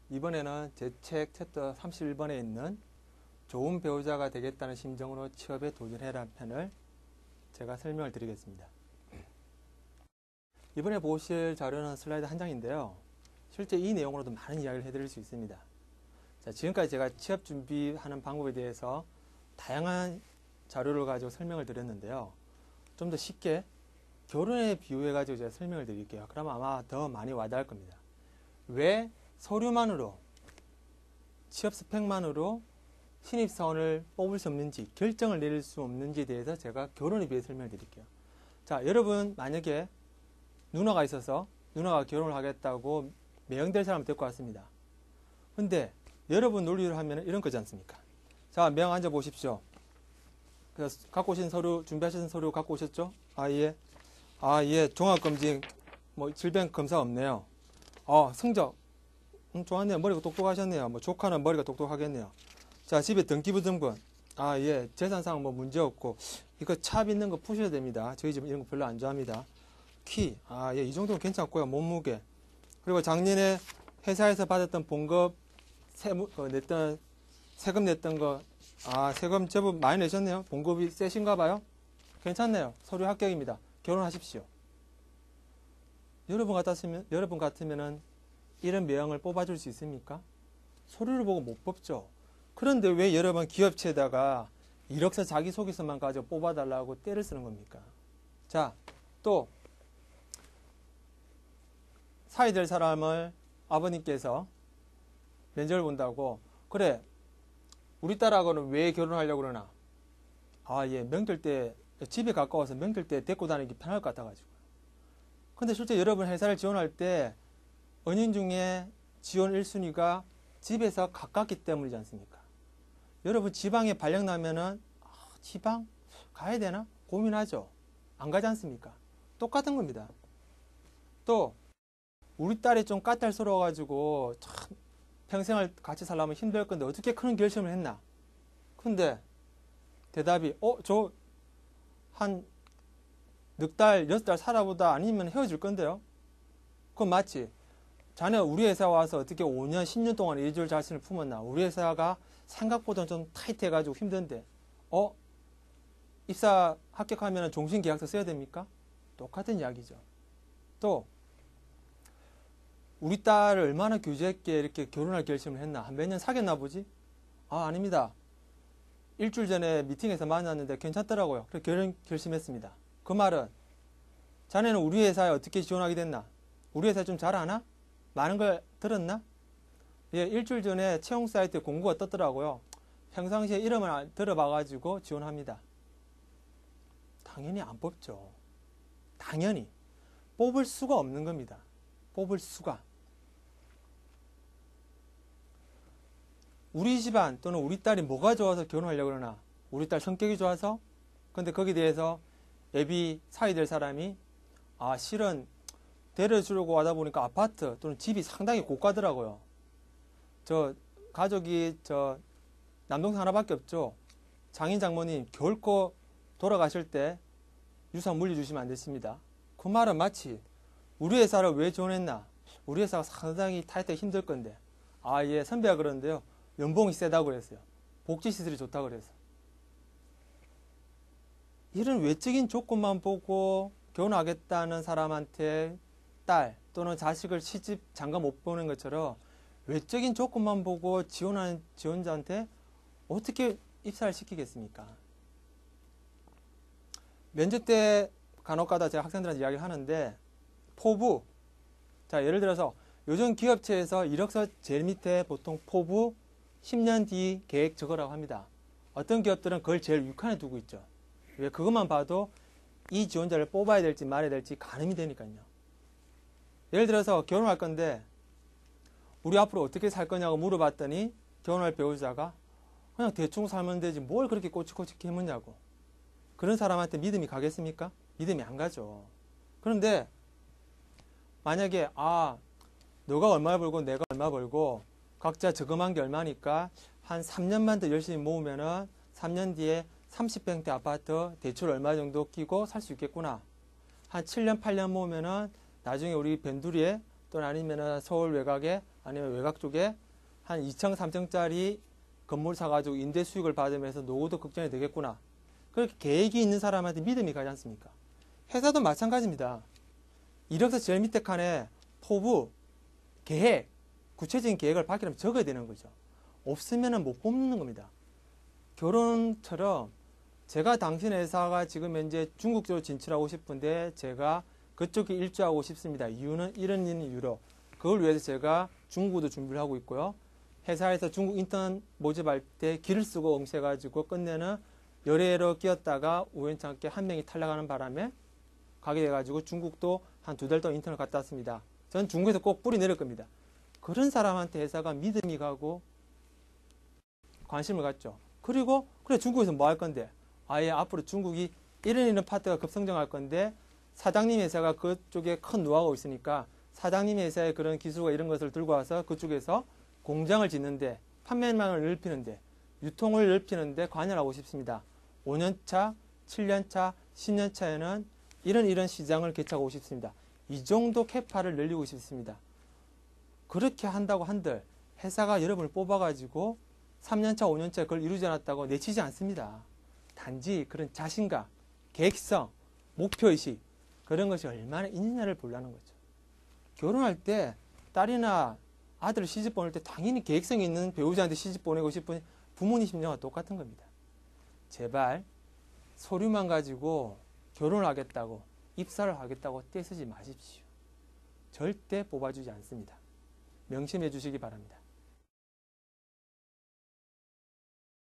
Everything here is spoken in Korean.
이번에는 제 책 챕터 31번에 있는 좋은 배우자가 되겠다는 심정으로 취업에 도전해라 편을 제가 설명을 드리겠습니다. 이번에 보실 자료는 슬라이드 한 장인데요. 실제 이 내용으로도 많은 이야기를 해드릴 수 있습니다. 자, 지금까지 제가 취업 준비하는 방법에 대해서 다양한 자료를 가지고 설명을 드렸는데요. 좀 더 쉽게 결혼에 비유해가지고 제가 설명을 드릴게요. 그러면 아마 더 많이 와닿을 겁니다. 왜 서류만으로, 취업 스펙만으로 신입사원을 뽑을 수 없는지, 결정을 내릴 수 없는지에 대해서 제가 결혼에 비해 설명을 드릴게요. 자, 여러분 만약에 누나가 있어서 누나가 결혼을 하겠다고 매형될 사람을 데리고 왔습니다. 근데 여러분 논리를 하면 이런 거지 않습니까? 자, 매형 앉아 보십시오. 그래서 갖고 오신 서류, 준비하신 서류 갖고 오셨죠? 예, 종합검진, 질병 검사 없네요. 성적, 좋았네요. 머리가 똑똑하셨네요. 조카는 머리가 똑똑하겠네요. 자, 집에 등기부등본, 예, 재산상 문제 없고, 이거 차 빚는 거 푸셔야 됩니다. 저희 집은 이런 거 별로 안 좋아합니다. 키, 예, 이 정도는 괜찮고요. 몸무게. 그리고 작년에 회사에서 받았던 봉급, 세금 냈던 거, 세금 제법 많이 내셨네요. 봉급이 세신가 봐요. 괜찮네요. 서류 합격입니다. 결혼하십시오. 여러분 같으면은 이런 매형을 뽑아줄 수 있습니까? 서류를 보고 못 뽑죠. 그런데 왜 여러분 기업체에다가 이력서 자기소개서만 가지고 뽑아달라고 떼를 쓰는 겁니까? 자, 또 사위 될 사람을 아버님께서 면접을 본다고, 그래, 우리 딸하고는 왜 결혼하려고 그러나? 예, 명절 때 집에 가까워서 명절 때 데리고 다니기 편할 것 같아가지고. 근데 실제 여러분 회사를 지원할 때 은인 중에 지원 1순위가 집에서 가깝기 때문이지 않습니까? 여러분 지방에 발령 나면은 지방 가야 되나 고민하죠. 안 가지 않습니까? 똑같은 겁니다. 또 우리 딸이 좀 까탈스러워가지고 참 평생을 같이 살려면 힘들 건데 어떻게 그런 결심을 했나? 근데 대답이 저 한 넉 달, 6달 살아보다 아니면 헤어질 건데요. 그건 맞지. 자네 우리 회사 와서 어떻게 5년, 10년 동안 일줄 자신을 품었나? 우리 회사가 생각보다 좀 타이트해가지고 힘든데 입사 합격하면 종신계약서 써야 됩니까? 똑같은 이야기죠. 또 우리 딸을 얼마나 규제했기에 이렇게 결혼할 결심을 했나? 한 몇 년 사귀었나 보지? 아닙니다. 일주일 전에 미팅에서 만났는데 괜찮더라고요. 그래서 결혼 결심했습니다. 그 말은 자네는 우리 회사에 어떻게 지원하게 됐나? 우리 회사 좀 잘 아나? 많은 걸 들었나? 예, 일주일 전에 채용 사이트에 공고가 떴더라고요. 평상시에 이름을 들어봐가지고 지원합니다. 당연히 안 뽑죠. 당연히. 뽑을 수가 없는 겁니다. 뽑을 수가. 우리 집안 또는 우리 딸이 뭐가 좋아서 결혼하려고 그러나? 우리 딸 성격이 좋아서? 근데 거기에 대해서 애비 사위 될 사람이 실은 데려주려고 하다 보니까 아파트 또는 집이 상당히 고가더라고요. 가족이 남동생 하나밖에 없죠. 장인 장모님 결코 돌아가실 때 유산 물려주시면 안 됐습니다. 그 말은 마치 우리 회사를 왜 지원했나? 우리 회사가 상당히 타이트하게 힘들 건데. 예, 선배가 그러는데요. 연봉이 세다고 그랬어요. 복지시설이 좋다고 그래서. 이런 외적인 조건만 보고 결혼하겠다는 사람한테 딸 또는 자식을 시집 장가 못 보는 것처럼 외적인 조건만 보고 지원하는 지원자한테 어떻게 입사를 시키겠습니까? 면접 때 간혹가다 제가 학생들한테 이야기를 하는데 포부, 자 예를 들어서 요즘 기업체에서 이력서 제일 밑에 보통 포부 10년 뒤 계획 적으라고 합니다. 어떤 기업들은 그걸 제일 윗칸에 두고 있죠. 왜? 그것만 봐도 이 지원자를 뽑아야 될지 말아야 될지 가늠이 되니까요. 예를 들어서 결혼할 건데 우리 앞으로 어떻게 살 거냐고 물어봤더니 결혼할 배우자가 그냥 대충 살면 되지 뭘 그렇게 꼬치꼬치 캐묻냐고. 그런 사람한테 믿음이 가겠습니까? 믿음이 안 가죠. 그런데 만약에 너가 얼마 벌고 내가 얼마 벌고 각자 저금한 게 얼마니까 한 3년만 더 열심히 모으면은 3년 뒤에 30평대 아파트 대출 얼마 정도 끼고 살 수 있겠구나. 한 7년, 8년 모으면은 나중에 우리 변두리에 또는 아니면 서울 외곽에 아니면 외곽 쪽에 한 2층, 3층짜리 건물 사가지고 임대 수익을 받으면서 노후도 걱정이 되겠구나. 그렇게 계획이 있는 사람한테 믿음이 가지 않습니까? 회사도 마찬가지입니다. 이력서 제일 밑에 칸에 포부, 계획, 구체적인 계획을 받기라면 적어야 되는 거죠. 없으면 못 뽑는 겁니다. 결혼처럼 제가 당신 회사가 지금 현재 중국 쪽으로 진출하고 싶은데 제가 그쪽에 일주하고 싶습니다. 이유는 이런 이유로 그걸 위해서 제가 중국도 준비를 하고 있고요. 회사에서 중국 인턴 모집할 때 길을 쓰고 응시해가지고 끝내는 열애로 끼었다가 우연찮게 한 명이 탈락하는 바람에 가게 돼가지고 중국도 한 2달 동안 인턴을 갔다 왔습니다. 전 중국에서 꼭 뿌리 내릴 겁니다. 그런 사람한테 회사가 믿음이 가고 관심을 갖죠. 그리고 그래 중국에서 뭐 할 건데 아예 앞으로 중국이 이런 파트가 급성장할 건데 사장님 회사가 그쪽에 큰 노하우가 있으니까 사장님 회사의 그런 기술과 이런 것을 들고 와서 그쪽에서 공장을 짓는데 판매망을 넓히는데 유통을 넓히는데 관여하고 싶습니다. 5년차, 7년차, 10년차에는 이런 시장을 개척하고 싶습니다. 이 정도 캐파를 늘리고 싶습니다. 그렇게 한다고 한들 회사가 여러분을 뽑아가지고 3년차, 5년차에 그걸 이루지 않았다고 내치지 않습니다. 단지 그런 자신감, 계획성, 목표의식 그런 것이 얼마나 있느냐를 보려는 거죠. 결혼할 때 딸이나 아들을 시집 보낼 때 당연히 계획성이 있는 배우자한테 시집 보내고 싶은 부모님 심정과 똑같은 겁니다. 제발 서류만 가지고 결혼을 하겠다고 입사를 하겠다고 떼쓰지 마십시오. 절대 뽑아주지 않습니다. 명심해 주시기 바랍니다.